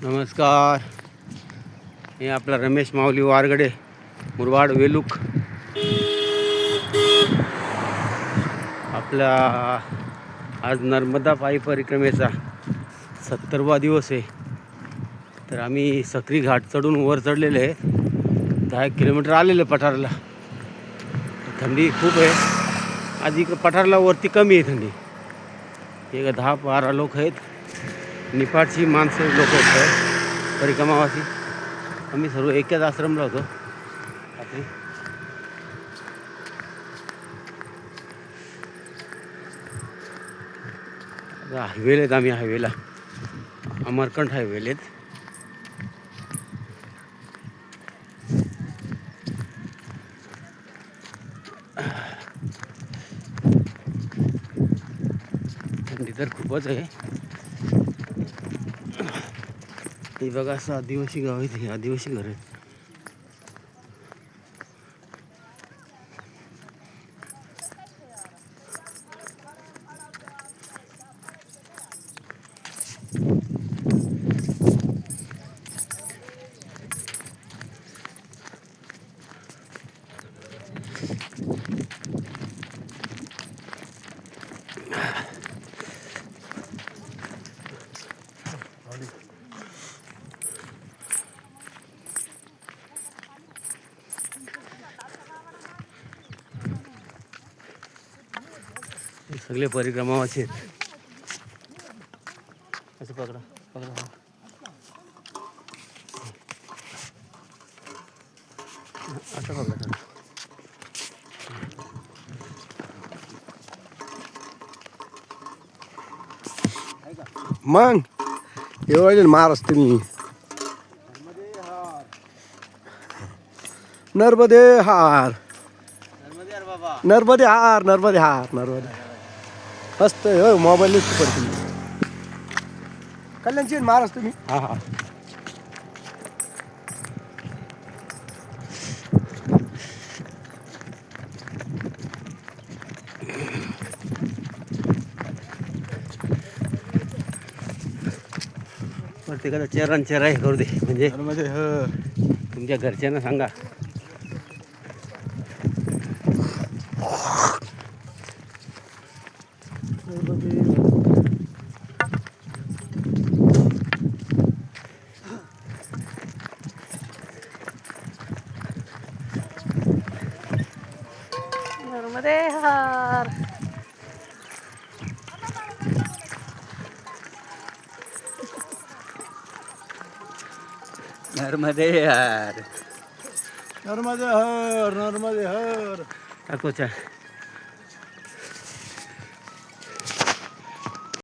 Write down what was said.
नमस्कार. हे आपला रमेश माऊली वारगडे मुरबाड वेलूक. आपला आज नर्मदा पायी परिक्रमेचा 70वा दिवस आहे. तर आम्ही सकरी घाट चढून वर चढलेले आहे. 10 किलोमीटर आलेले पठारला. थंडी खूप आहे आज इकडं पठारला. वरती कमी आहे थंडी. एक 10-12 लोक आहेत. निपाटची माणसं लोक आहेत परिक्रमावासी. आम्ही सर्व एकाच आश्रमला होतो. आपली हायवेला आहेत. आम्ही हायवेला अमरकंठ हायवेला आहेत. थंडी तर खूपच आहे. हे बघा असं आदिवासी गाव आहे. हे आदिवासी घर आहे. सगळे परिक्रमावासी आहेत. असं पकडा पकडा. असं पकडा. मग एवढे महाराज तुम्ही. नर्मदे हार नर्मदे हार नर्मदे हार नर्मदे मस्त हो. मोबाईल पडते कल्याणची महाराज तुम्ही. हा हा. प्रत्येकाचा चेहरा हे करू दे. म्हणजे नर्मदे ह. तुमच्या घरच्यांना सांगा. नर्मदे हार. नर्मदे यार. नर्मदे हर नर्मदे हर. टाको चहा.